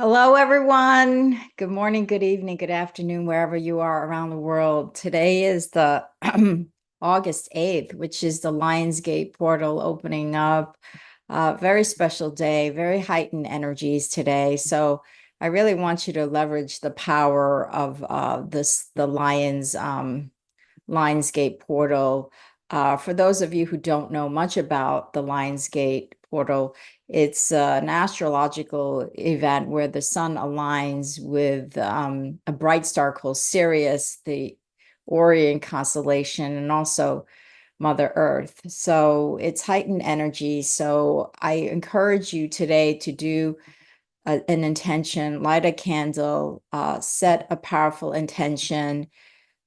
Hello, everyone. Good morning, good evening, good afternoon, wherever you are around the world. Today is the August 8th, which is the Lionsgate portal opening up. Very special day, very heightened energies today. So I really want you to leverage the power of the Lionsgate portal. For those of you who don't know much about the Lionsgate portal, it's an astrological event where the sun aligns with a bright star called Sirius, the Orion constellation, and also Mother Earth. So it's heightened energy. So I encourage you today to do an intention, light a candle, set a powerful intention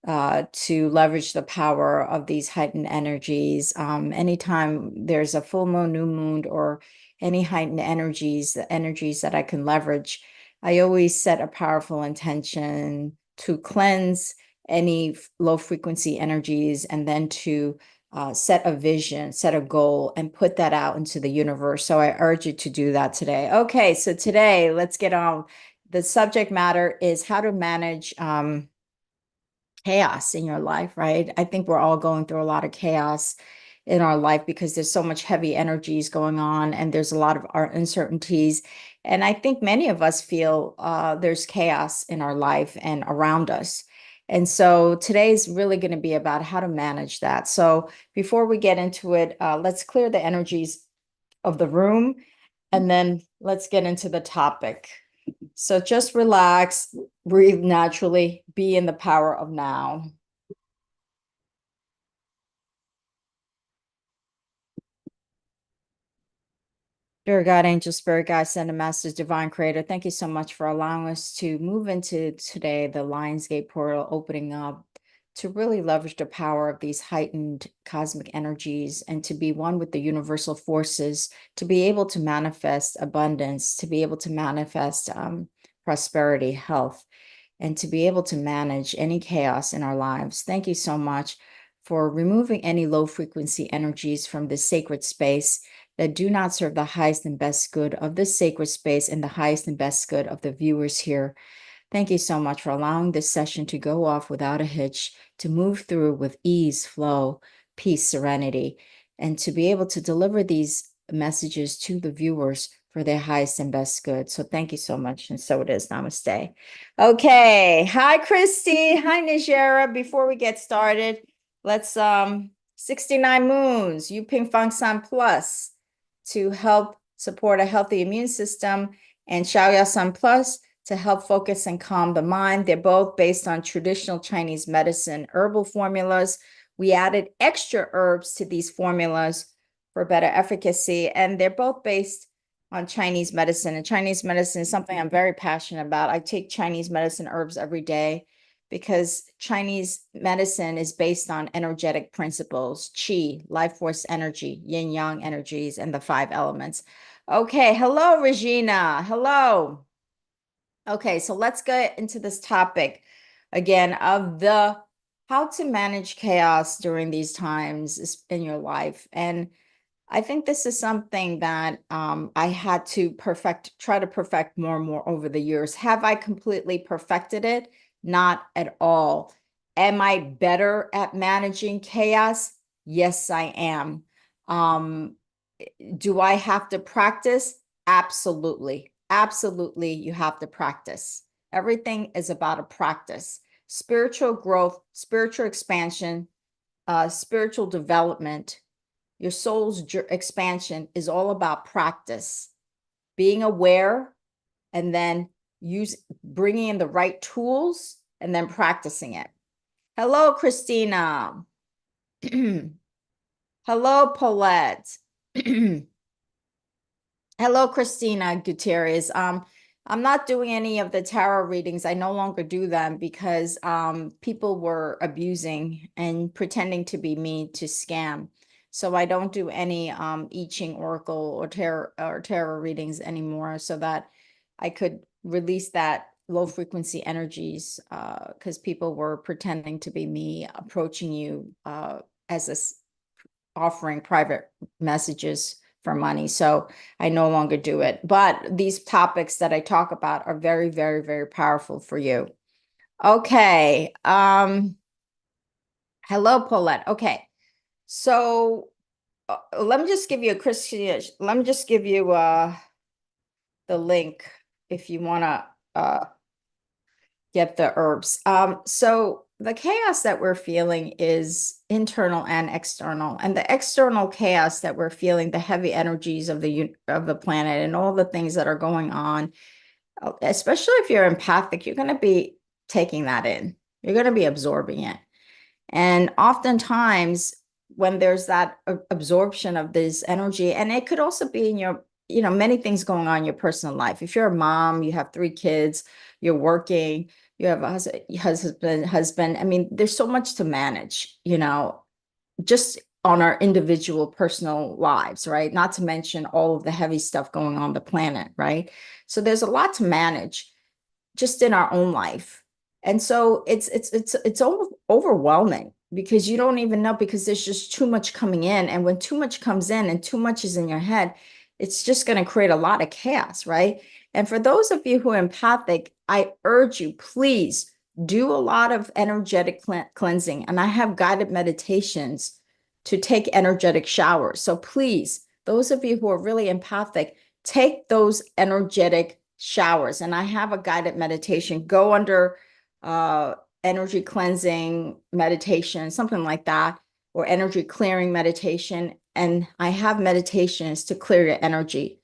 to leverage the power of these heightened energies. Anytime there's a full moon, new moon, or any heightened energies, the energies that I can leverage, I always set a powerful intention to cleanse any low frequency energies and then to set a vision, set a goal, and put that out into the universe. So I urge you to do that today. Okay, so today, let's get on. The subject matter is how to manage chaos in your life, right? I think we're all going through a lot of chaos in our life because there's so much heavy energies going on and there's a lot of our uncertainties. And I think many of us feel there's chaos in our life and around us. And so today's really going to be about how to manage that. So before we get into it, let's clear the energies of the room and then let's get into the topic. So just relax, breathe naturally, be in the power of now. Spirit God, angel, spirit guide, send a masters, divine creator. Thank you so much for allowing us to move into today, the Lionsgate portal opening up to really leverage the power of these heightened cosmic energies and to be one with the universal forces, to be able to manifest abundance, to be able to manifest prosperity, health, and to be able to manage any chaos in our lives. Thank you so much for removing any low frequency energies from this sacred space that do not serve the highest and best good of this sacred space and the highest and best good of the viewers here. Thank you so much for allowing this session to go off without a hitch, to move through with ease, flow, peace, serenity, and to be able to deliver these messages to the viewers for their highest and best good. So thank you so much. And so it is. Namaste. Okay. Hi, Christy. Hi, Najera. Before we get started, let's 69 moons, Yu Ping Fang San Plus to help support a healthy immune system, and Xiaoya San Plus to help focus and calm the mind. They're both based on traditional Chinese medicine herbal formulas. We added extra herbs to these formulas for better efficacy, and they're both based on Chinese medicine. And Chinese medicine is something I'm very passionate about. I take Chinese medicine herbs every day because Chinese medicine is based on energetic principles, qi, life force energy, yin yang energies, and the five elements. Okay, hello, Regina. Hello. Okay, so let's get into this topic again of the how to manage chaos during these times in your life. And I think this is something that I had to try to perfect more and more over the years. Have I completely perfected it? Not at all. Am I better at managing chaos? Yes, I am. Um, do I have to practice? Absolutely. Absolutely, you have to practice. Everything is about a practice. Spiritual growth, spiritual expansion, spiritual development, your soul's expansion is all about practice, being aware, and then bringing in the right tools and then practicing it. Hello, Christina. Hello, Paulette. Hello, Christina Gutierrez. I'm not doing any of the tarot readings. I no longer do them because people were abusing and pretending to be me to scam. So I don't do any I Ching, Oracle, or tarot readings anymore, so that I could release that low frequency energies because people were pretending to be me, approaching you as offering private messages for money. So I no longer do it. But these topics that I talk about are very, very, very powerful for you. Okay. Hello, Paulette. Okay. So let me just give you a Christian. Let me just give you the link if you want to get the herbs. So the chaos that we're feeling is internal and external. And the external chaos that we're feeling, the heavy energies of the planet and all the things that are going on, especially if you're empathic, you're going to be taking that in. You're going to be absorbing it. And oftentimes when there's that absorption of this energy, and it could also be in your, many things going on in your personal life. If you're a mom, you have 3 kids, you're working, you have a husband. I mean, there's so much to manage, just on our individual personal lives, right? Not to mention all of the heavy stuff going on the planet, right? So there's a lot to manage just in our own life. And so it's overwhelming because you don't even know, because there's just too much coming in. And when too much comes in and too much is in your head, it's just going to create a lot of chaos, right? And for those of you who are empathic, I urge you, please do a lot of energetic cleansing. And I have guided meditations to take energetic showers. So please, those of you who are really empathic, take those energetic showers. And I have a guided meditation. Go under energy cleansing meditation, something like that, or energy clearing meditation. And I have meditations to clear your energy.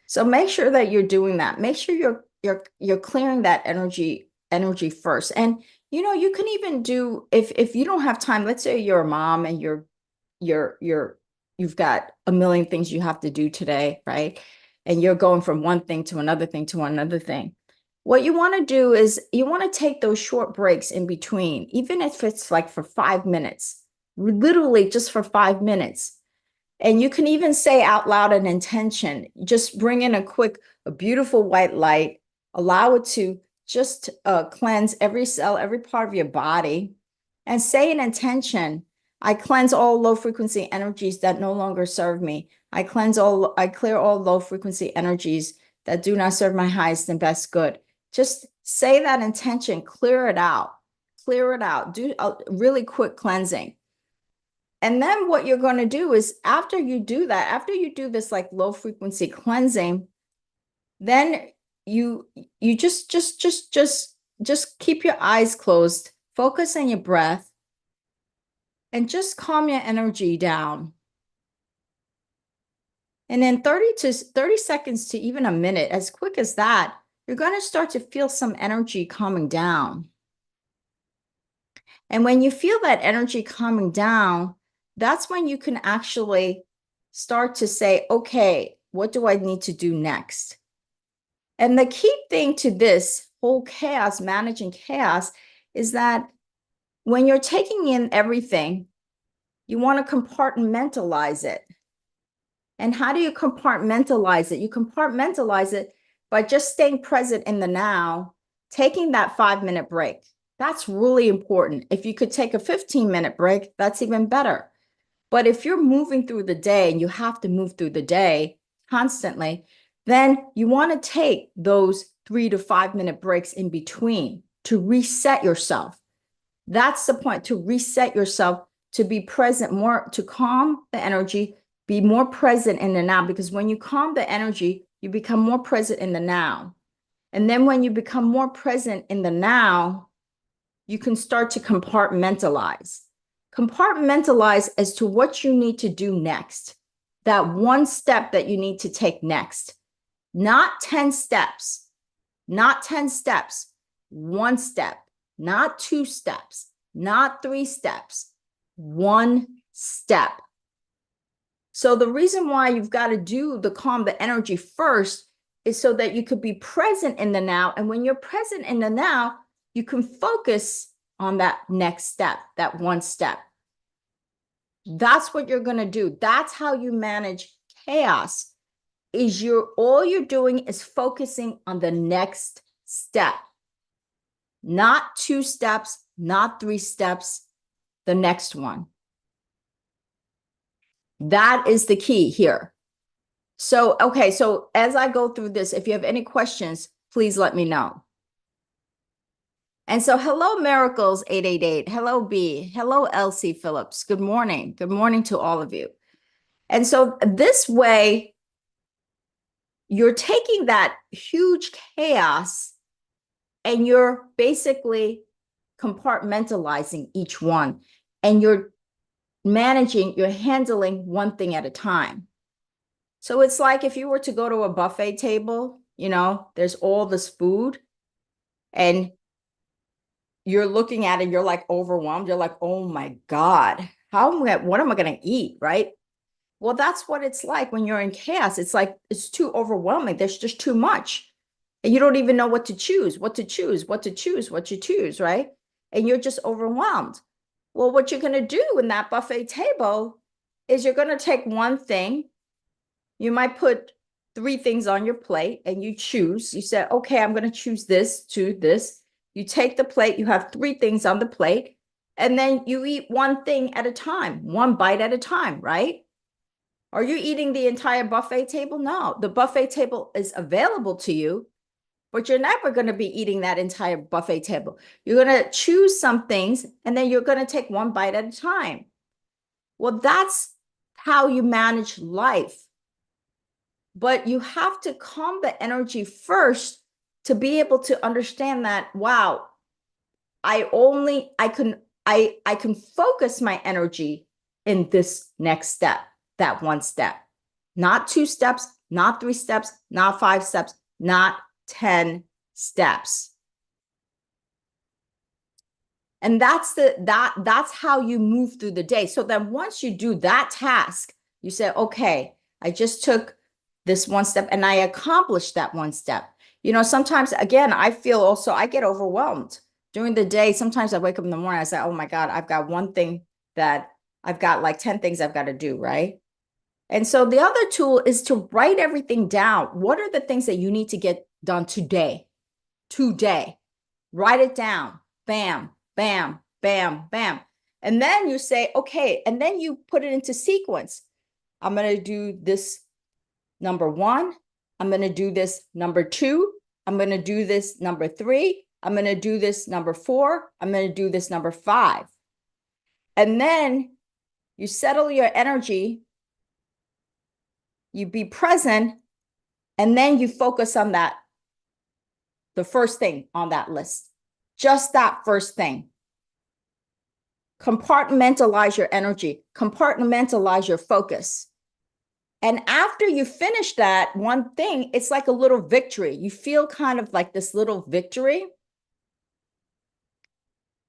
So make sure that you're doing that. Make sure you're clearing that energy first. And you can even do, if you don't have time, let's say you're a mom and you've got a million things you have to do today, right? And you're going from one thing to another thing to another thing. What you want to do is you want to take those short breaks in between, even if it's like for 5 minutes, literally just for 5 minutes. And you can even say out loud an intention. Just bring in a beautiful white light, allow it to just cleanse every cell, every part of your body, and say an intention. I cleanse all low frequency energies that no longer serve me. I clear all low frequency energies that do not serve my highest and best good. Just say that intention, clear it out, do a really quick cleansing. And then what you're going to do is after you do that, after you do this like low frequency cleansing, then you just keep your eyes closed, focus on your breath, and just calm your energy down. And in 30 seconds to even a minute, as quick as that, you're going to start to feel some energy calming down. And when you feel that energy calming down, that's when you can actually start to say, okay, what do I need to do next? And the key thing to this whole chaos, managing chaos, is that when you're taking in everything, you want to compartmentalize it. And how do you compartmentalize it? You compartmentalize it by just staying present in the now, taking that 5-minute break. That's really important. If you could take a 15-minute break, that's even better. But if you're moving through the day and you have to move through the day constantly, then you want to take those 3 to 5-minute breaks in between to reset yourself. That's the point, to reset yourself, to be present more, to calm the energy, be more present in the now. Because when you calm the energy, you become more present in the now. And then when you become more present in the now, you can start to compartmentalize. Compartmentalize as to what you need to do next. That one step that you need to take next. Not 10 steps. Not 10 steps. One step. Not 2 steps. Not 3 steps. One step. So the reason why you've got to do the calm the energy first is so that you could be present in the now. And when you're present in the now, you can focus on that next step, that one step. That's what you're going to do. That's how you manage chaos. All you're doing is focusing on the next step. Not 2 steps, not 3 steps, the next one. That is the key here. So, okay, so as I go through this, if you have any questions, please let me know. And so, hello, Miracles 888. Hello, B. Hello, Elsie Phillips. Good morning. Good morning to all of you. And so, this way, you're taking that huge chaos and you're basically compartmentalizing each one, and you're handling one thing at a time. So it's like if you were to go to a buffet table, there's all this food and you're looking at it, you're like overwhelmed. You're like, oh my God, what am I going to eat? Right. Well, that's what it's like when you're in chaos. It's like, it's too overwhelming. There's just too much. And you don't even know what to choose, what to choose, what to choose, what you choose, right? And you're just overwhelmed. Well, what you're going to do in that buffet table is you're going to take one thing. You might put three things on your plate and you choose. You say, okay, I'm going to choose this to this. You take the plate, you have three things on the plate, and then you eat one thing at a time, one bite at a time, right? Are you eating the entire buffet table? No, the buffet table is available to you, but you're never going to be eating that entire buffet table. You're going to choose some things and then you're going to take one bite at a time. Well, that's how you manage life. But you have to calm the energy first to be able to understand that, wow, I can focus my energy in this next step, that one step, not two steps, not three steps, not five steps, not 10 steps. And that's how you move through the day. So then once you do that task, you say, okay, I just took this one step and I accomplished that one step. Sometimes again, I feel also I get overwhelmed during the day. Sometimes I wake up in the morning, I say, oh my God, I've got one thing that I've got like 10 things I've got to do, right? And so the other tool is to write everything down. What are the things that you need to get done today? Today. Write it down. Bam, bam, bam, bam. And then you say, okay, and then you put it into sequence. I'm going to do this number one. I'm going to do this number two. I'm going to do this number three. I'm going to do this number four. I'm going to do this number five. And then you settle your energy, you be present, and then you focus on that, the first thing on that list, just that first thing. Compartmentalize your energy, compartmentalize your focus. And after you finish that one thing, it's like a little victory. You feel kind of like this little victory.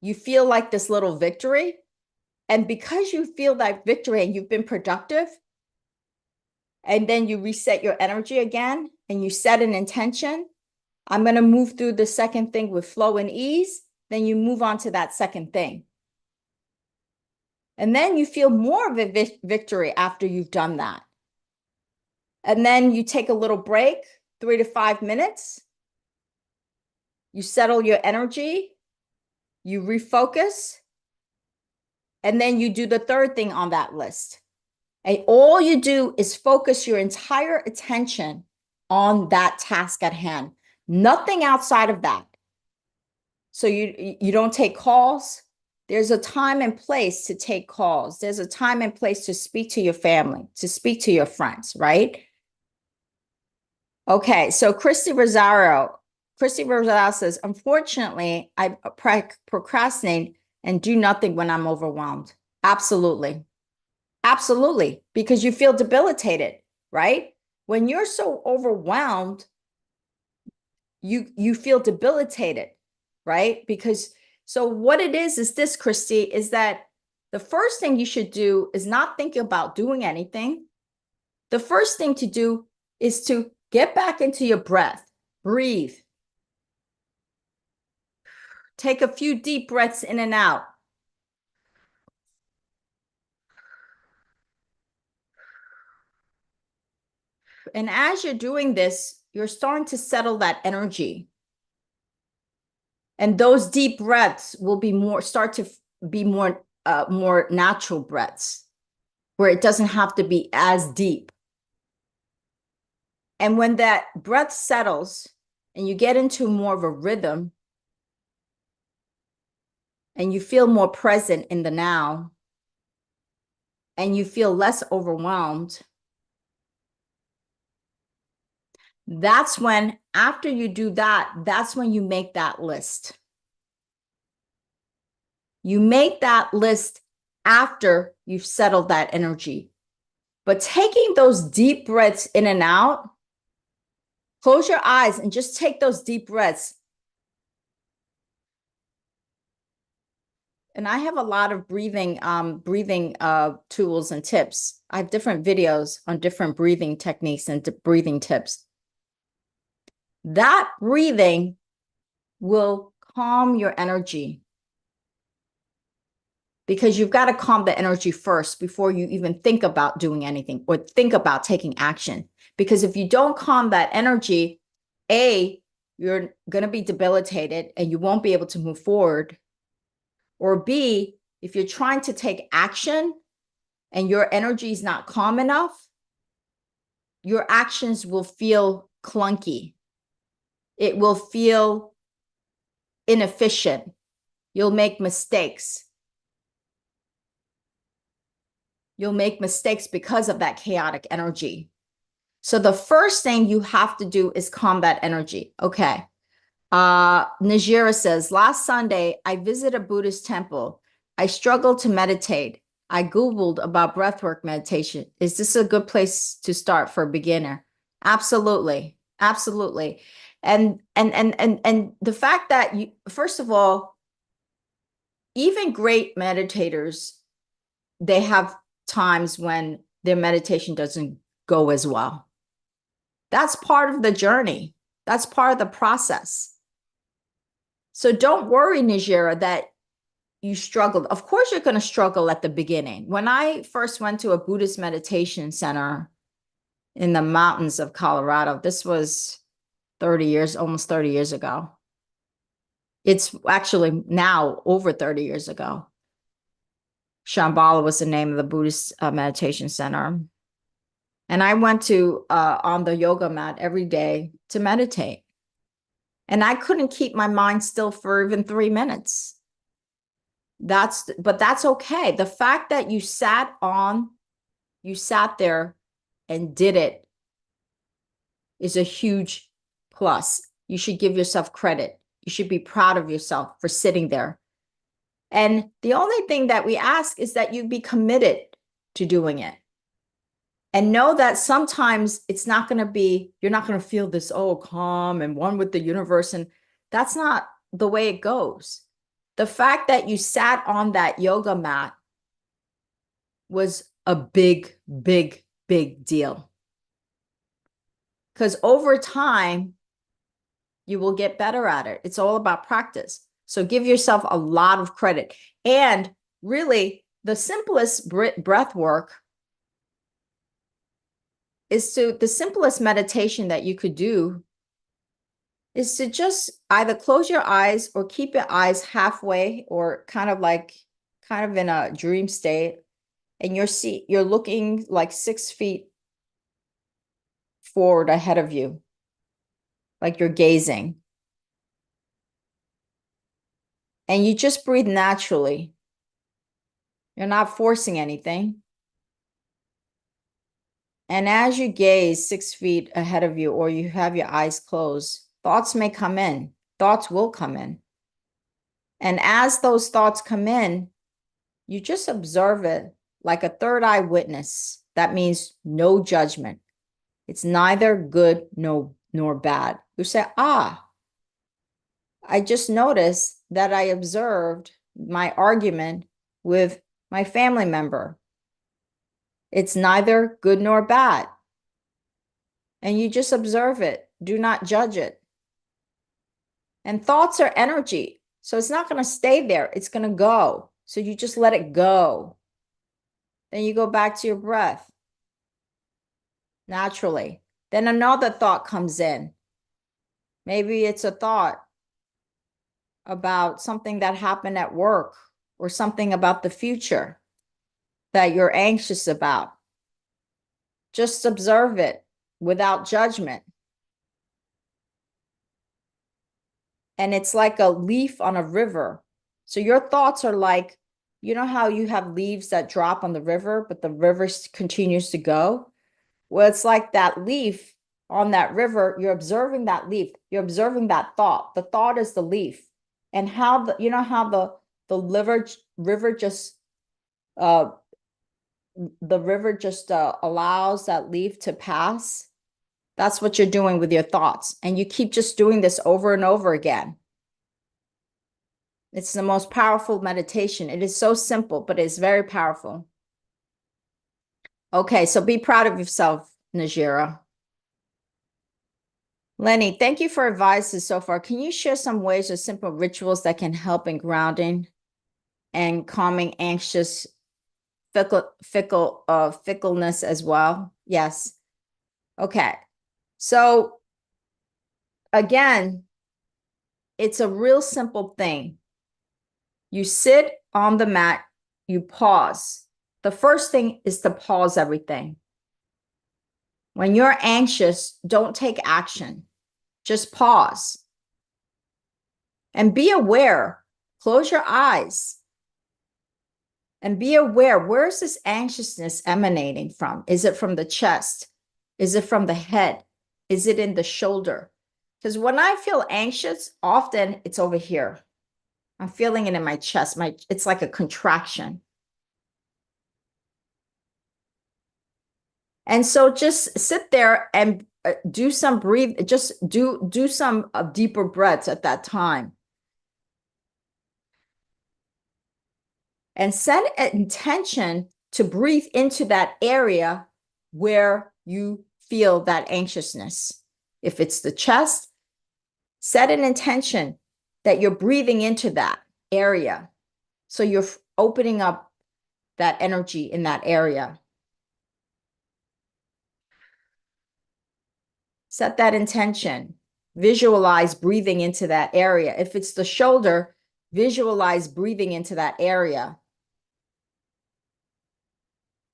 You feel like this little victory. And because you feel that victory and you've been productive, and then you reset your energy again and you set an intention, I'm going to move through the second thing with flow and ease. Then you move on to that second thing. And then you feel more of a victory after you've done that. And then you take a little break, 3 to 5 minutes. You settle your energy, you refocus, and then you do the third thing on that list. And all you do is focus your entire attention on that task at hand, nothing outside of that. So you don't take calls. There's a time and place to take calls. There's a time and place to speak to your family, to speak to your friends, right? Okay, so Christy Rosario says, unfortunately, I procrastinate and do nothing when I'm overwhelmed. Absolutely. Absolutely. Because you feel debilitated, right? When you're so overwhelmed, you feel debilitated, right? Because so what it is this, Christy, is that the first thing you should do is not think about doing anything. The first thing to do is to get back into your breath, breathe. Take a few deep breaths in and out. And as you're doing this, you're starting to settle that energy. And those deep breaths will be start to be more natural breaths, where it doesn't have to be as deep. And when that breath settles and you get into more of a rhythm and you feel more present in the now and you feel less overwhelmed, that's when, after you do that, that's when you make that list. You make that list after you've settled that energy. But taking those deep breaths in and out, close your eyes and just take those deep breaths. And I have a lot of breathing tools and tips. I have different videos on different breathing techniques and breathing tips. That breathing will calm your energy, because you've got to calm the energy first before you even think about doing anything or think about taking action. Because if you don't calm that energy, A, you're going to be debilitated and you won't be able to move forward. Or B, if you're trying to take action and your energy is not calm enough, your actions will feel clunky. It will feel inefficient. You'll make mistakes. You'll make mistakes because of that chaotic energy. So the first thing you have to do is calm that energy. Okay. Najira says, last Sunday, I visited a Buddhist temple. I struggled to meditate. I Googled about breathwork meditation. Is this a good place to start for a beginner? Absolutely. Absolutely. And the fact that you, first of all, even great meditators, they have times when their meditation doesn't go as well. That's part of the journey. That's part of the process. So don't worry, Najira, that you struggled. Of course, you're going to struggle at the beginning. When I first went to a Buddhist meditation center in the mountains of Colorado, this was 30 years, almost 30 years ago. It's actually now over 30 years ago. Shambhala was the name of the Buddhist meditation center. And I went to on the yoga mat every day to meditate. And I couldn't keep my mind still for even 3 minutes. But that's okay. The fact that you sat there and did it is a huge plus. You should give yourself credit. You should be proud of yourself for sitting there. And the only thing that we ask is that you be committed to doing it. And know that sometimes it's not going to be, you're not going to feel this, oh, calm and one with the universe. And that's not the way it goes. The fact that you sat on that yoga mat was a big, big, big deal. Because over time, you will get better at it. It's all about practice. So give yourself a lot of credit. And really, the simplest breath work the simplest meditation that you could do is to just either close your eyes or keep your eyes halfway or kind of in a dream state. And you're looking like 6 feet forward ahead of you, like you're gazing. And you just breathe naturally. You're not forcing anything. And as you gaze 6 feet ahead of you, or you have your eyes closed, thoughts may come in. Thoughts will come in. And as those thoughts come in, you just observe it like a third eye witness. That means no judgment. It's neither good nor bad. You say, I just noticed that I observed my argument with my family member. It's neither good nor bad. And you just observe it. Do not judge it. And thoughts are energy. So it's not going to stay there. It's going to go. So you just let it go. Then you go back to your breath naturally. Then another thought comes in. Maybe it's a thought about something that happened at work or something about the future that you're anxious about. Just observe it. without judgment. And it's like a leaf on a river. So your thoughts are like, you know how you have leaves that drop on the river, but the river continues to go? Well, it's like that leaf on that river. You're observing that leaf. You're observing that thought. The thought is the leaf. And how the, you know how the river just allows that leaf to pass. That's what you're doing with your thoughts. And you keep just doing this over and over again. It's the most powerful meditation. It is so simple, but it's very powerful. Okay, so be proud of yourself, Najira. Lenny, thank you for advices so far. Can you share some ways or simple rituals that can help in grounding and calming anxious fickleness as well? Yes. Okay. So again, it's a real simple thing. You sit on the mat, you pause. The first thing is to pause everything. When you're anxious, don't take action. Just pause. And be aware. Close your eyes. And be aware, where is this anxiousness emanating from? Is it from the chest? Is it from the head? Is it in the shoulder? Because when I feel anxious, often it's over here. I'm feeling it in my chest. It's like a contraction. And so just sit there and do some just do some deeper breaths at that time. And set an intention to breathe into that area where you feel that anxiousness. If it's the chest, set an intention that you're breathing into that area. So you're opening up that energy in that area. Set that intention. Visualize breathing into that area. If it's the shoulder, visualize breathing into that area.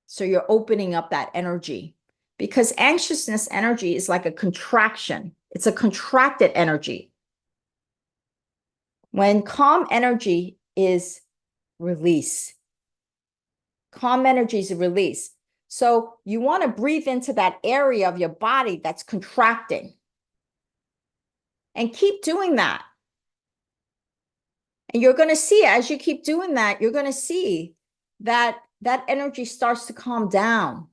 So you're opening up that energy, because anxiousness energy is like a contraction. It's a contracted energy. When calm energy is release. Calm energy is release. So you want to breathe into that area of your body that's contracting. And keep doing that. And you're going to see, as you keep doing that, you're going to see that that energy starts to calm down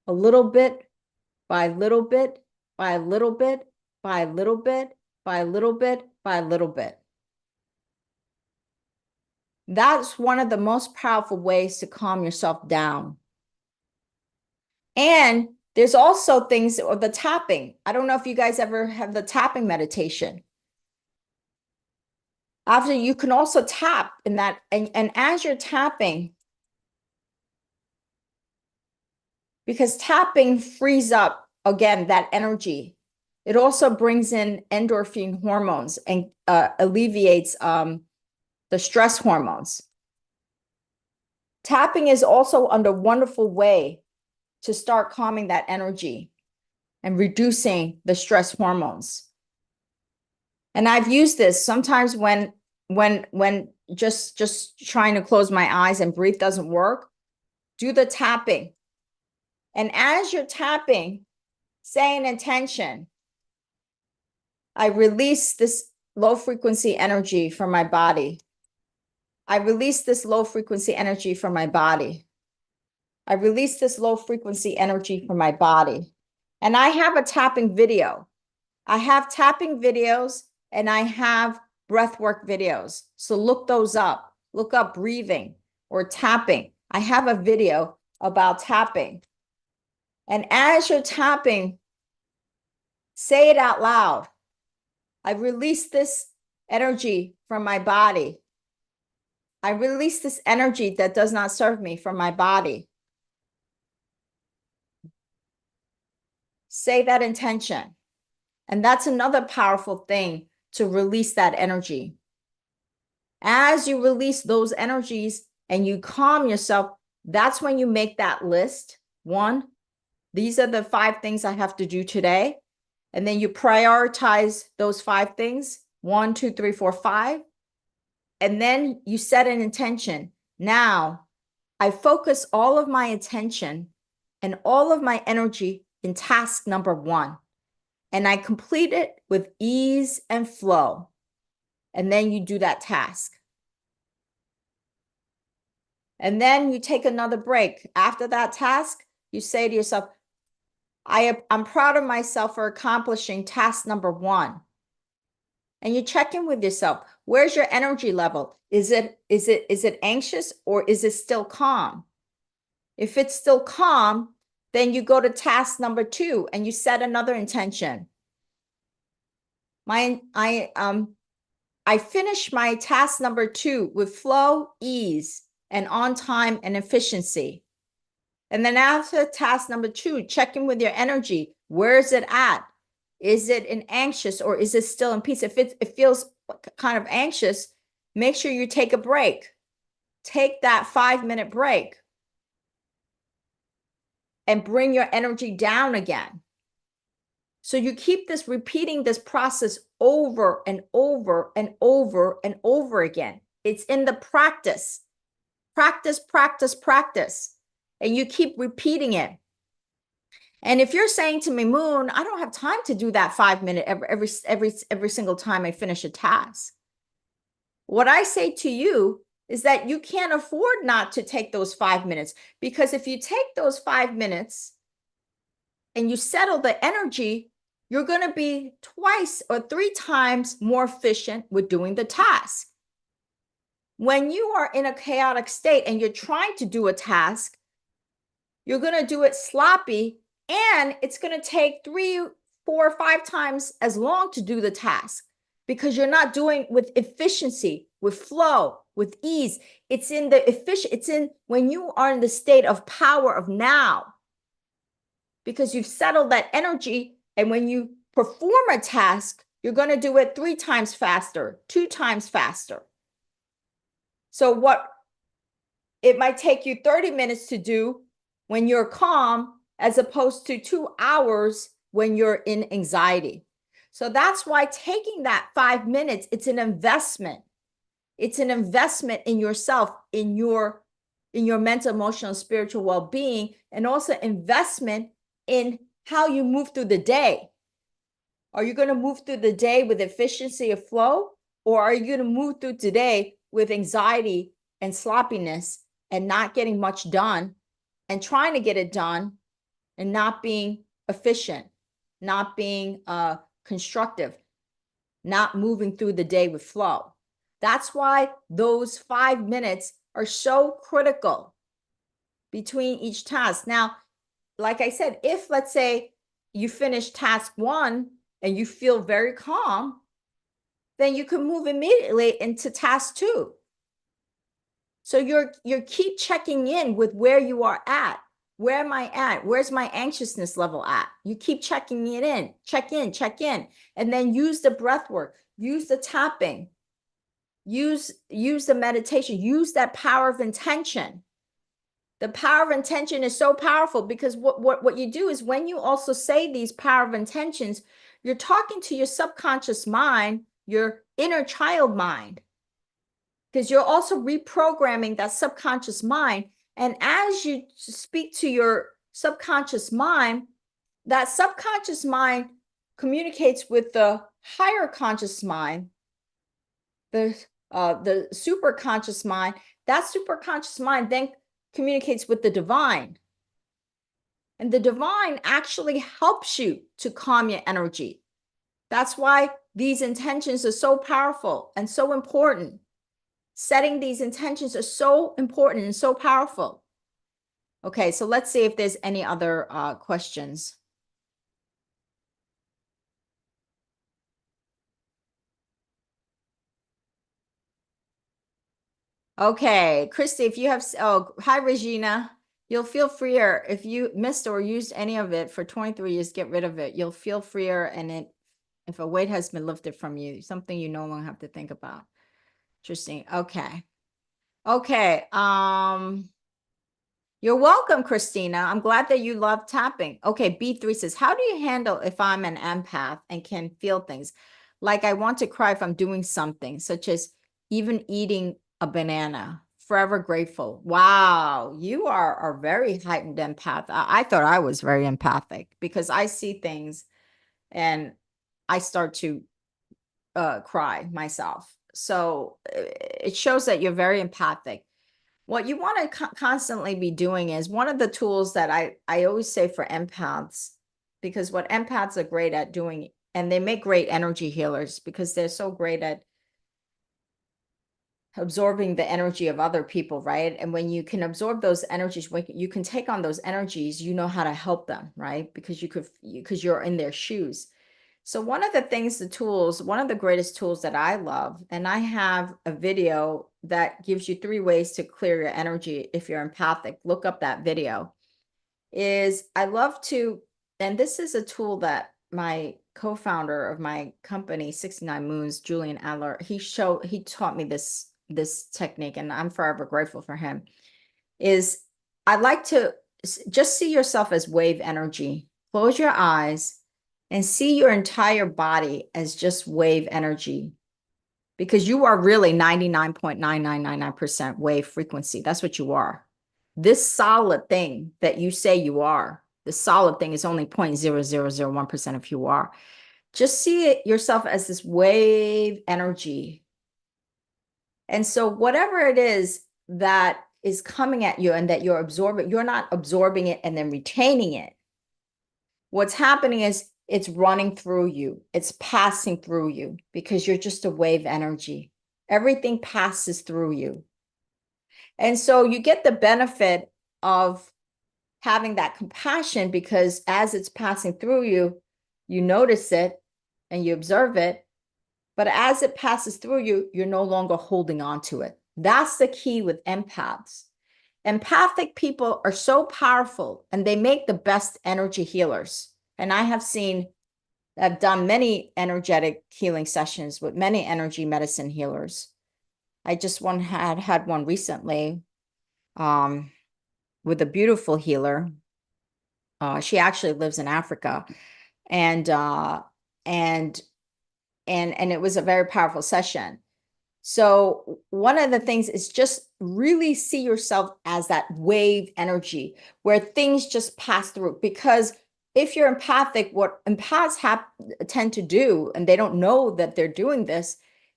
a little bit by little bit, by little bit, by little bit, by little bit, by little bit. That's one of the most powerful ways to calm yourself down. And there's also things, or the tapping. I don't know if you guys ever have the tapping meditation. After, you can also tap in that, and as you're tapping, because tapping frees up, again, that energy. It also brings in endorphin hormones and alleviates the stress hormones. Tapping is also a wonderful way to start calming that energy and reducing the stress hormones. And I've used this sometimes when just trying to close my eyes and breathe doesn't work. Do the tapping. And as you're tapping, say an intention. I release this low frequency energy from my body. I release this low frequency energy from my body. I release this low frequency energy from my body. And I have a tapping video. I have tapping videos and I have breathwork videos. So look those up. Look up breathing or tapping. I have a video about tapping. And as you're tapping, say it out loud. I release this energy from my body. I release this energy that does not serve me from my body. Say that intention. And that's another powerful thing, to release that energy. As you release those energies and you calm yourself, that's when you make that list. 1, these are the 5 things I have to do today. And then you prioritize those 5 things, 1, 2, 3, 4, 5. And then you set an intention. Now I focus all of my attention and all of my energy in task number 1. And I complete it with ease and flow. And then you do that task. And then you take another break. After that task, you say to yourself, I'm proud of myself for accomplishing task number 1. And you check in with yourself. Where's your energy level? Is it anxious or is it still calm? If it's still calm, then you go to task number 2 and you set another intention. I finished my task number 2 with flow, ease, and on time and efficiency. And then after task number 2, check in with your energy. Where is it at? Is it in anxious or is it still in peace? If it feels kind of anxious, make sure you take a break. Take that 5-minute break and bring your energy down again. So you keep repeating this process over and over and over and over again. It's in the practice. Practice, practice, practice. And you keep repeating it. And if you're saying to me, Moon, I don't have time to do that 5-minute every single time I finish a task. What I say to you is that you can't afford not to take those 5 minutes, because if you take those 5 minutes and you settle the energy, you're going to be 2 or 3 times more efficient with doing the task. When you are in a chaotic state and you're trying to do a task, you're going to do it sloppy, and it's going to take 3, 4, 5 times as long to do the task, because you're not doing with efficiency, with flow, with ease. It's in when you are in the state of power of now, because you've settled that energy. And when you perform a task, you're going to do it 3 times faster, 2 times faster. So it might take you 30 minutes to do when you're calm, as opposed to 2 hours when you're in anxiety. So that's why taking that 5 minutes, it's an investment. It's an investment in yourself, in your mental, emotional, and spiritual well-being, and also investment in how you move through the day. Are you going to move through the day with efficiency of flow, or are you going to move through today with anxiety and sloppiness and not getting much done, and trying to get it done and not being efficient, not being constructive, not moving through the day with flow? That's why those 5 minutes are so critical between each task. Now, like I said, if let's say you finish task 1 and you feel very calm, then you can move immediately into task 2. So you're keep checking in with where you are at. Where am I at? Where's my anxiousness level at? You keep checking it in, check in, and then use the breath work, use the tapping, use the meditation, use that power of intention. The power of intention is so powerful, because what you do is, when you also say these power of intentions, you're talking to your subconscious mind, your inner child mind, because you're also reprogramming that subconscious mind. And as you speak to your subconscious mind, that subconscious mind communicates with the higher conscious mind, the super conscious mind. That super conscious mind then communicates with the divine. And the divine actually helps you to calm your energy. That's why these intentions are so powerful and so important. Setting these intentions are so important and so powerful. Okay, so let's see if there's any other questions. Okay, Christy, if you have, hi, Regina. You'll feel freer if you missed or used any of it for 23 years, get rid of it. You'll feel freer, and if a weight has been lifted from you, something you no longer have to think about. Interesting. Okay. Okay. You're welcome, Christina. I'm glad that you love tapping. Okay, B3 says, how do you handle if I'm an empath and can feel things? Like I want to cry if I'm doing something, such as even eating a banana. Forever grateful. Wow, you are a very heightened empath. I thought I was very empathic because I see things and I start to cry myself. So it shows that you're very empathic. What you want to constantly be doing is one of the tools that I always say for empaths, because what empaths are great at doing, and they make great energy healers because they're so great at absorbing the energy of other people, right? And when you can absorb those energies, when you can take on those energies, you know how to help them, right? Because because you're in their shoes. So one of the things, one of the greatest tools that I love, and I have a video that gives you 3 ways to clear your energy if you're empathic. Look up that video. Is I love to, and this is a tool that my co-founder of my company, 69 Moons, Julian Adler, he taught me this technique, and I'm forever grateful for him. Is I like to just see yourself as wave energy. Close your eyes and see your entire body as just wave energy, because you are really 99.9999% wave frequency. That's what you are. This solid thing that you say you are, the solid thing is only 0.0001% of who you are. Just see it yourself as this wave energy. And so whatever it is that is coming at you and that you're absorbing, you're not absorbing it and then retaining it. What's happening is it's running through you. It's passing through you because you're just a wave energy. Everything passes through you. And so you get the benefit of having that compassion because as it's passing through you, you notice it and you observe it. But as it passes through you, you're no longer holding on to it. That's the key with empaths. Empathic people are so powerful and they make the best energy healers. And I've done many energetic healing sessions with many energy medicine healers. I just had one recently with a beautiful healer. She actually lives in Africa, and it was a very powerful session. So one of the things is just really see yourself as that wave energy where things just pass through. Because if you're empathic, what empaths tend to do, and they don't know that they're doing this,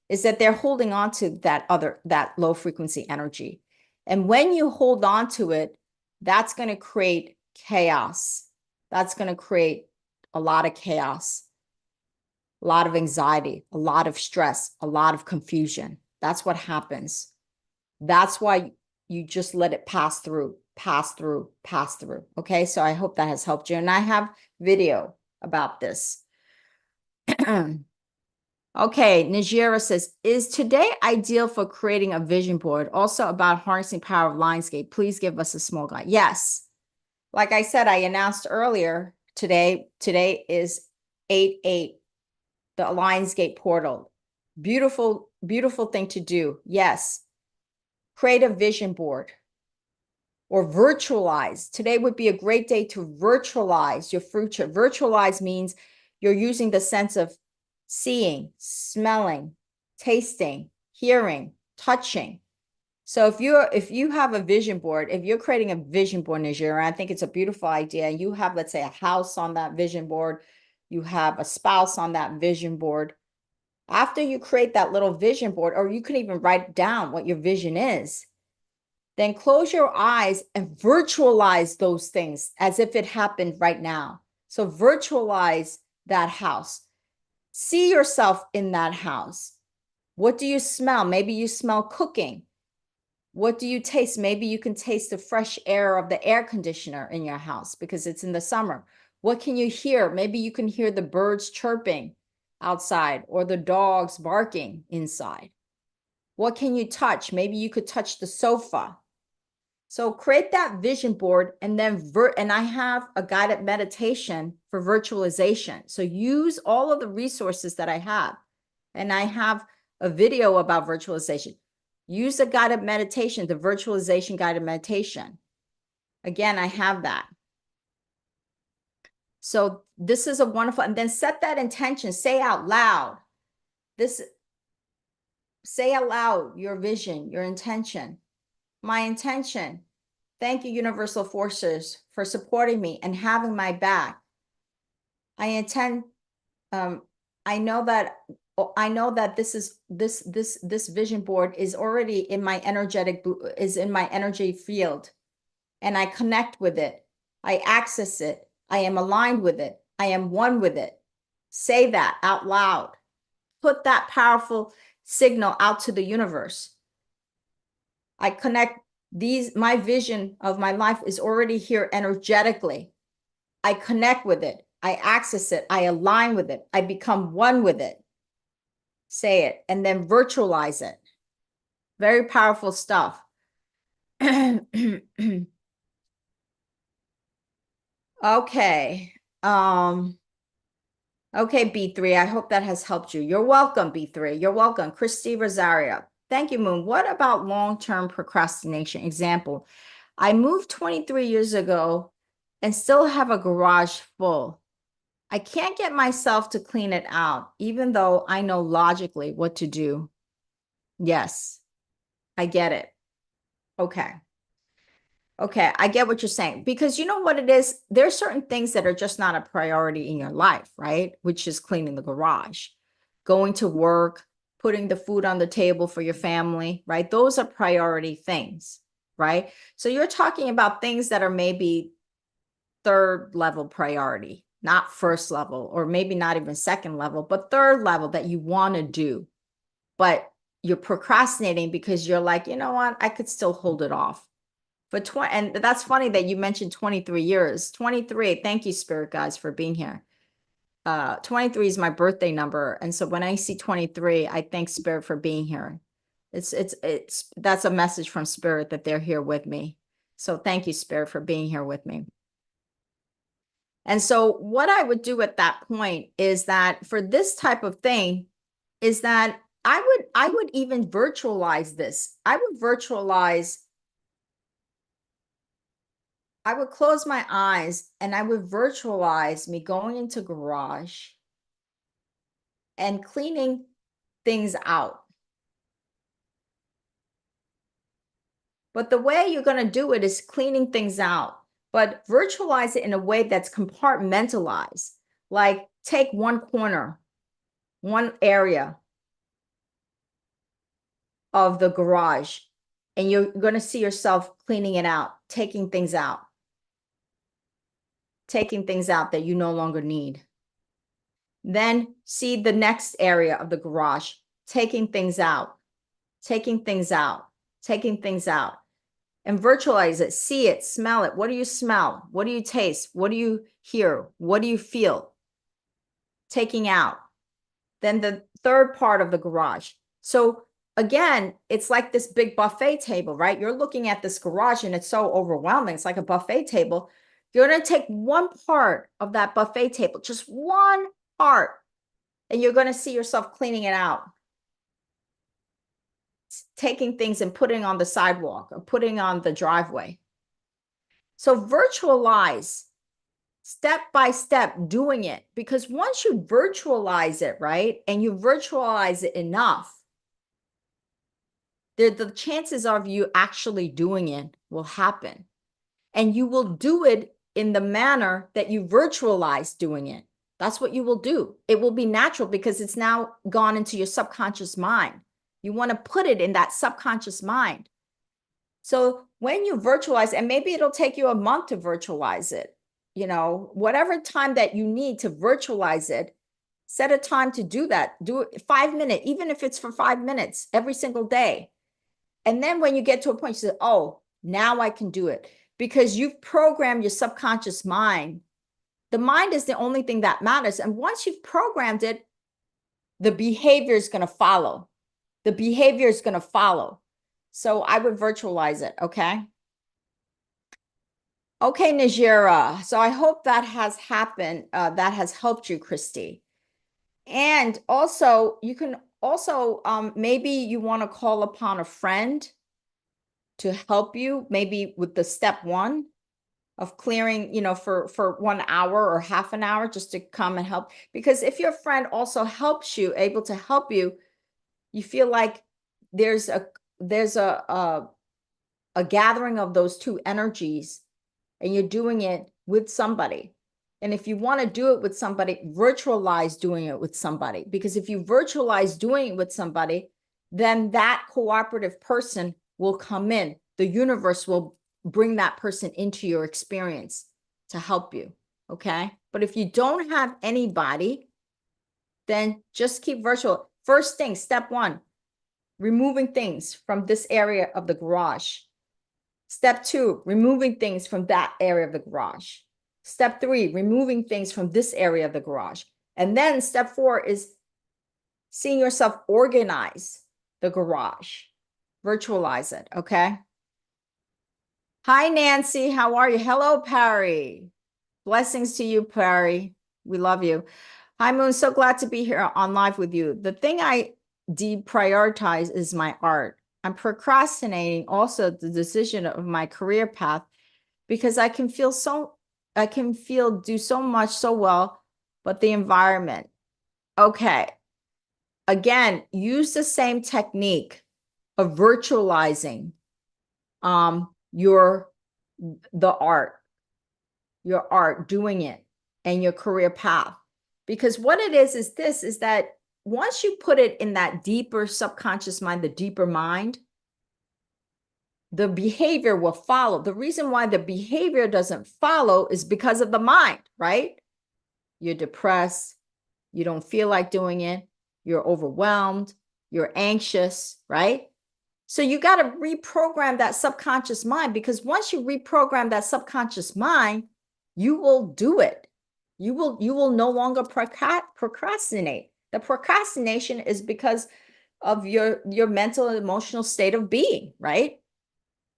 is that they're holding on to that low frequency energy. And when you hold on to it, that's going to create chaos. That's going to create a lot of chaos, a lot of anxiety, a lot of stress, a lot of confusion. That's what happens. That's why you just let it pass through, pass through, pass through. Okay, so I hope that has helped you. And I have video about this. Okay, Najira says, is today ideal for creating a vision board? Also about harnessing power of Lionsgate. Please give us a small guide. Yes. Like I said, I announced earlier today is 8/8, the Lionsgate portal. Beautiful, beautiful thing to do. Yes. Create a vision board or virtualize. Today would be a great day to virtualize your future. Virtualize means you're using the sense of seeing, smelling, tasting, hearing, touching. So if you have a vision board, if you're creating a vision board, Najira, I think it's a beautiful idea. You have, let's say, a house on that vision board. You have a spouse on that vision board. After you create that little vision board, or you can even write down what your vision is, then close your eyes and virtualize those things as if it happened right now. So virtualize that house. See yourself in that house. What do you smell? Maybe you smell cooking. What do you taste? Maybe you can taste the fresh air of the air conditioner in your house because it's in the summer. What can you hear? Maybe you can hear the birds chirping outside or the dogs barking inside. What can you touch? Maybe you could touch the sofa. So create that vision board, and then and I have a guided meditation for virtualization. So use all of the resources that I have. And I have a video about virtualization. Use a guided meditation, the virtualization guided meditation. Again, I have that. So this is a wonderful, and then set that intention, say out loud. Say out loud your vision, your intention. My intention. Thank you, universal forces, for supporting me and having my back. I intend, I know that this vision board is already in my energy field, and I connect with it. I access it. I am aligned with it. I am one with it. Say that out loud. Put that powerful signal out to the universe. I connect my vision of my life is already here energetically. I connect with it. I access it. I align with it. I become one with it. Say it and then virtualize it. Very powerful stuff. Okay. Okay, B3. I hope that has helped you. You're welcome, B3. You're welcome. Christy Rosario. Thank you, Moon. What about long-term procrastination? Example, I moved 23 years ago and still have a garage full. I can't get myself to clean it out, even though I know logically what to do. Yes, I get it. Okay. Okay, I get what you're saying, because you know what it is? There's certain things that are just not a priority in your life, right? Which is cleaning the garage, going to work, putting the food on the table for your family, right? Those are priority things, right? So you're talking about things that are maybe third level priority, not first level, or maybe not even second level, but third level that you want to do. But you're procrastinating because you're like, you know what? I could still hold it off. And that's funny that you mentioned 23 years. 23, thank you, spirit guys, for being here. 23 is my birthday number. And so when I see 23, I thank spirit for being here. That's a message from spirit that they're here with me. So thank you, spirit, for being here with me. And so what I would do at that point is that for this type of thing is that I would even virtualize this. I would close my eyes and I would virtualize me going into garage and cleaning things out. But the way you're going to do it is cleaning things out, but virtualize it in a way that's compartmentalized. Like take one corner, one area of the garage, and you're going to see yourself cleaning it out, taking things out that you no longer need. Then see the next area of the garage, taking things out, taking things out, taking things out, and virtualize it. See it, smell it. What do you smell? What do you taste? What do you hear? What do you feel? Taking out. Then the third part of the garage. So again, it's like this big buffet table, right? You're looking at this garage and it's so overwhelming. It's like a buffet table. You're going to take one part of that buffet table, just one part, and you're going to see yourself cleaning it out, taking things and putting on the sidewalk or putting on the driveway. So virtualize step by step doing it, because once you virtualize it, right, and you virtualize it enough, the chances of you actually doing it will happen. And you will do it in the manner that you virtualize doing it. That's what you will do. It will be natural because it's now gone into your subconscious mind. You want to put it in that subconscious mind. So when you virtualize, and maybe it'll take you a month to virtualize it, you know, whatever time that you need to virtualize it, set a time to do that. Do it 5 minutes, even if it's for 5 minutes every single day. And then when you get to a point, you say, oh, now I can do it, because you've programmed your subconscious mind. The mind is the only thing that matters. And once you've programmed it, the behavior is going to follow. The behavior is going to follow. So I would virtualize it. Okay. Okay, Najira. So I hope that has happened. That has helped you, Christy. And also, you can also, maybe you want to call upon a friend to help you, maybe with the step 1. of clearing, for 1 hour or half an hour just to come and help. Because if your friend also helps you, able to help you, you feel like there's a gathering of those two energies, and you're doing it with somebody. And if you want to do it with somebody, virtualize doing it with somebody. Because if you virtualize doing it with somebody, then that cooperative person will come in. The universe will bring that person into your experience to help you. Okay. But if you don't have anybody, then just keep virtual. First thing, step 1, removing things from this area of the garage. Step 2, removing things from that area of the garage. Step 3, removing things from this area of the garage. And then step 4 is seeing yourself organize the garage. Virtualize it, okay? Hi, Nancy. How are you? Hello, Perry. Blessings to you, Perry. We love you. Hi, Moon. So glad to be here on live with you. The thing I deprioritize is my art. I'm procrastinating also the decision of my career path because I can feel do so much so well, but the environment. Okay. Again, use the same technique of virtualizing your art, doing it, and your career path. Because what it is that once you put it in that deeper subconscious mind, the deeper mind, the behavior will follow. The reason why the behavior doesn't follow is because of the mind, right? You're depressed. You don't feel like doing it. You're overwhelmed. You're anxious, right? So you got to reprogram that subconscious mind, because once you reprogram that subconscious mind, you will do it. You will no longer procrastinate. The procrastination is because of your mental and emotional state of being, right?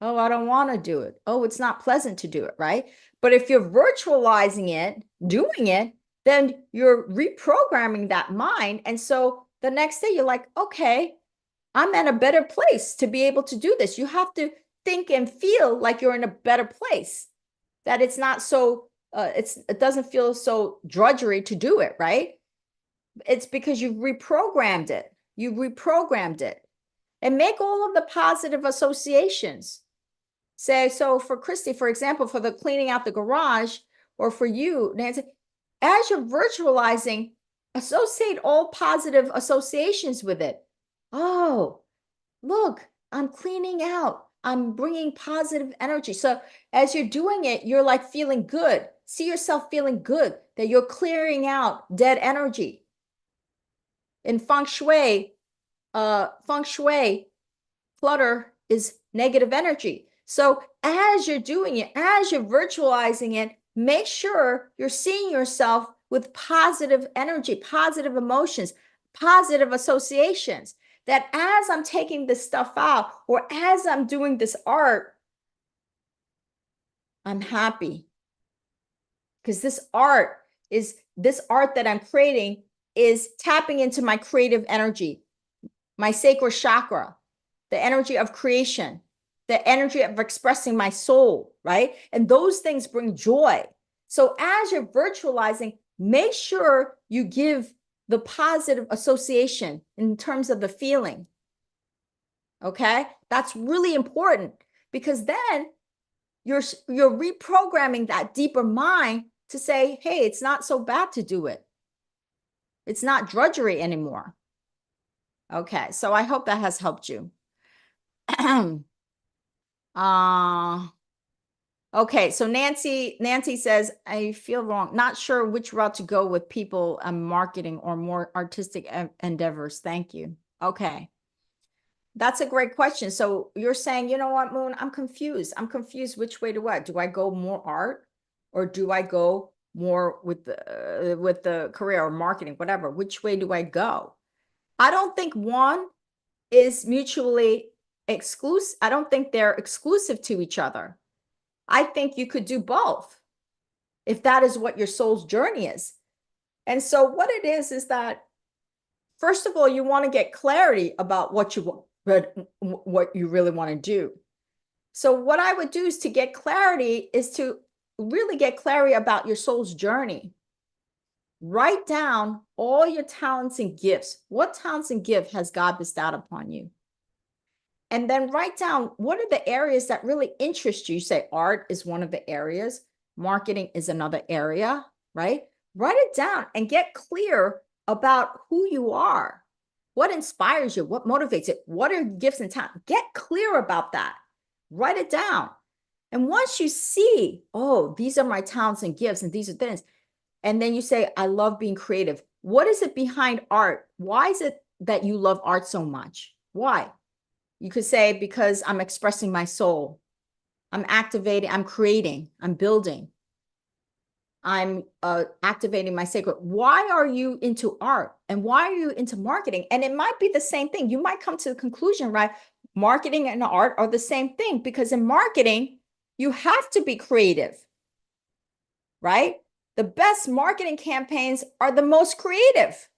Oh, I don't want to do it. Oh, it's not pleasant to do it, right? But if you're virtualizing it, doing it, then you're reprogramming that mind. And so the next day you're like, okay, I'm in a better place to be able to do this. You have to think and feel like you're in a better place, that it's not so, it doesn't feel so drudgery to do it, right? It's because you've reprogrammed it. You reprogrammed it. And make all of the positive associations. Say, so for Christy, for example, for the cleaning out the garage, or for you, Nancy, as you're virtualizing, associate all positive associations with it. Oh, look, I'm cleaning out. I'm bringing positive energy. So as you're doing it, you're like feeling good. See yourself feeling good, that you're clearing out dead energy. In feng shui, clutter is negative energy. So as you're doing it, as you're virtualizing it, make sure you're seeing yourself with positive energy, positive emotions, positive associations. That as I'm taking this stuff out, or as I'm doing this art, I'm happy. Because this art that I'm creating is tapping into my creative energy, my sacral chakra, the energy of creation, the energy of expressing my soul, right? And those things bring joy. So as you're virtualizing, make sure you give the positive association in terms of the feeling. Okay? That's really important, because then you're reprogramming that deeper mind to say, hey, it's not so bad to do it. It's not drudgery anymore. Okay, so I hope that has helped you. Okay, so Nancy says, I feel wrong, not sure which route to go with people and marketing or more artistic endeavors. Thank you. Okay, that's a great question. So you're saying, you know what, Moon, I'm confused. I'm confused which way to what? Do I go more art, or do I go more with the career or marketing, whatever? Which way do I go? I don't think one is mutually exclusive. I don't think they're exclusive to each other. I think you could do both if that is what your soul's journey is. And so what it is that, first of all, you want to get clarity about what you really want to do. So what I would do is, to get clarity, is to really get clarity about your soul's journey, write down all your talents and gifts. What talents and gift has God bestowed upon you? And then write down what are the areas that really interest you. You say art is one of the areas, marketing is another area, right? Write it down and get clear about who you are. What inspires you? What motivates it? What are gifts and talents? Get clear about that. Write it down. And once you see, oh, these are my talents and gifts, and these are things, and then you say, I love being creative. What is it behind art? Why is it that you love art so much? Why? You could say, because I'm expressing my soul. I'm activating, I'm creating, I'm building. I'm activating my sacred. Why are you into art? And why are you into marketing? And it might be the same thing. You might come to the conclusion, right? Marketing and art are the same thing, because in marketing, you have to be creative, right? The best marketing campaigns are the most creative.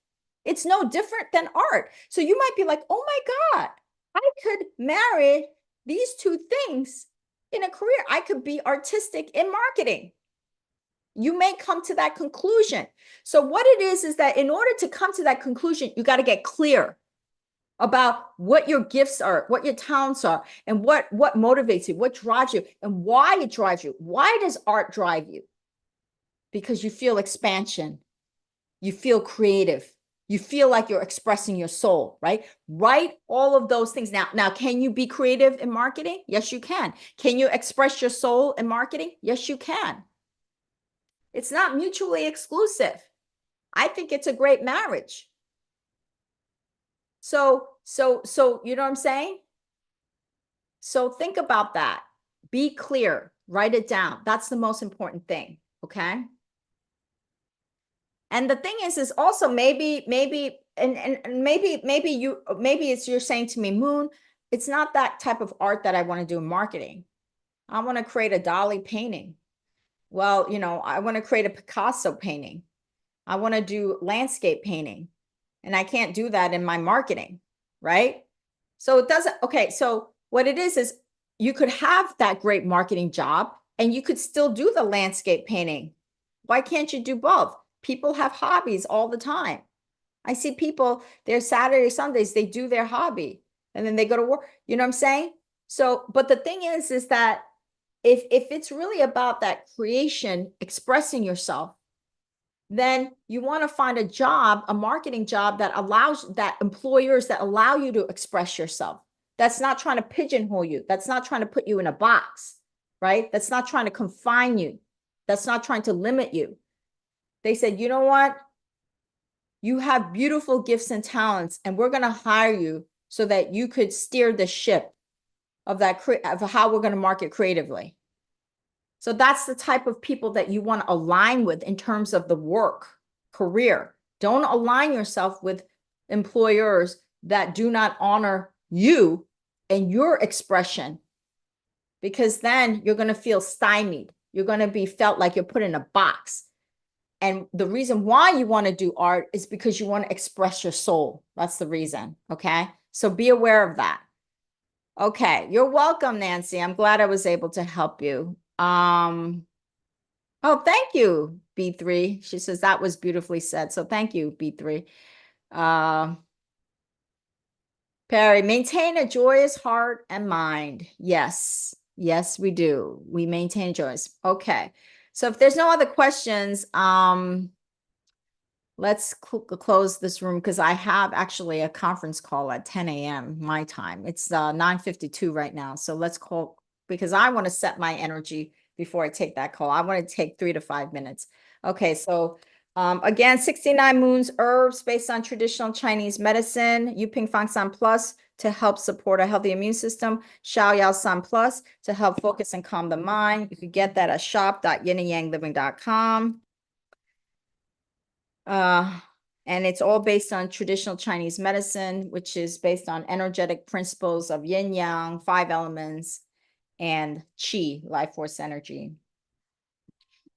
It's no different than art. So you might be like, oh my God, I could marry these two things in a career. I could be artistic in marketing. You may come to that conclusion. So what it is that in order to come to that conclusion, you got to get clear about what your gifts are, what your talents are, and what motivates you, what drives you, and why it drives you. Why does art drive you? Because you feel expansion. You feel creative. You feel like you're expressing your soul, right? Write all of those things. Now, can you be creative in marketing? Yes, you can. Can you express your soul in marketing? Yes, you can. It's not mutually exclusive. I think it's a great marriage. So you know what I'm saying? So think about that. Be clear. Write it down. That's the most important thing. Okay. And the thing is also maybe maybe it's you're saying to me, Moon, it's not that type of art that I want to do in marketing. I want to create a Dali painting. Well, I want to create a Picasso painting. I want to do landscape painting. And I can't do that in my marketing, right? So it doesn't, okay. So what it is you could have that great marketing job and you could still do the landscape painting. Why can't you do both? People have hobbies all the time. I see people, their Saturday, Sundays, they do their hobby and then they go to work. You know what I'm saying? So, but the thing is that if it's really about that creation, expressing yourself, then you want to find a job, a marketing job that allows that employers that allow you to express yourself. That's not trying to pigeonhole you. That's not trying to put you in a box, right? That's not trying to confine you. That's not trying to limit you. They said, you know what? You have beautiful gifts and talents, and we're going to hire you so that you could steer the ship of that, of how we're going to market creatively. So that's the type of people that you want to align with in terms of the work career. Don't align yourself with employers that do not honor you and your expression, because then you're going to feel stymied. You're going to be felt like you're put in a box. And the reason why you want to do art is because you want to express your soul. That's the reason. Okay. So be aware of that. Okay. You're welcome, Nancy. I'm glad I was able to help you. Oh, thank you, B3. She says that was beautifully said. So thank you, B3. Perry, maintain a joyous heart and mind. Yes. Yes, we do. We maintain joyous. Okay. So if there's no other questions, let's close this room because I have actually a conference call at 10 a.m. my time. It's 9:52 right now. So let's call, because I want to set my energy before I take that call. I want to take 3 to 5 minutes. Okay, so again, 69 Moons herbs based on traditional Chinese medicine. Yuping Fang San Plus to help support a healthy immune system. Xiao Yao San Plus to help focus and calm the mind. You could get that at shop.yinandyangliving.com. And it's all based on traditional Chinese medicine, which is based on energetic principles of yin yang, 5 elements, and qi, life force energy.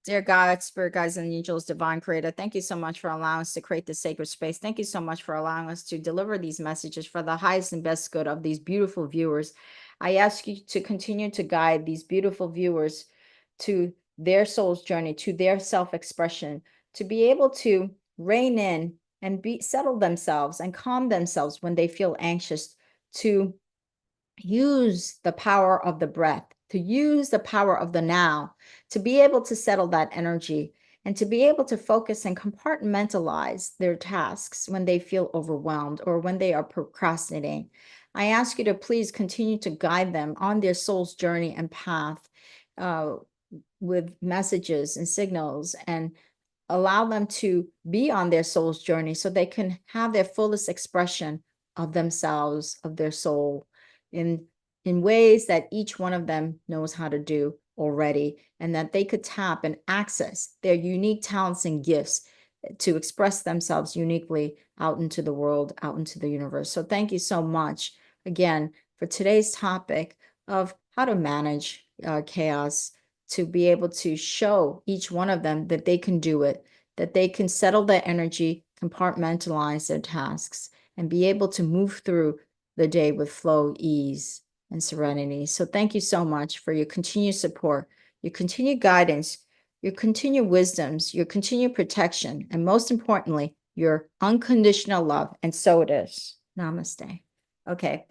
Dear God, spirit guides and angels, divine creator, thank you so much for allowing us to create this sacred space. Thank you so much for allowing us to deliver these messages for the highest and best good of these beautiful viewers. I ask you to continue to guide these beautiful viewers to their soul's journey, to their self-expression, to be able to rein in and settle themselves and calm themselves when they feel anxious, to use the power of the breath, to use the power of the now, to be able to settle that energy and to be able to focus and compartmentalize their tasks when they feel overwhelmed or when they are procrastinating. I ask you to please continue to guide them on their soul's journey and path with messages and signals, and allow them to be on their soul's journey so they can have their fullest expression of themselves, of their soul, in ways that each one of them knows how to do already, and that they could tap and access their unique talents and gifts to express themselves uniquely out into the world, out into the universe. So thank you so much again for today's topic of how to manage chaos, to be able to show each one of them that they can do it, that they can settle their energy, compartmentalize their tasks, and be able to move through the day with flow, ease, and serenity. So thank you so much for your continued support, your continued guidance, your continued wisdoms, your continued protection, and most importantly, your unconditional love. And so it is. Namaste. Okay.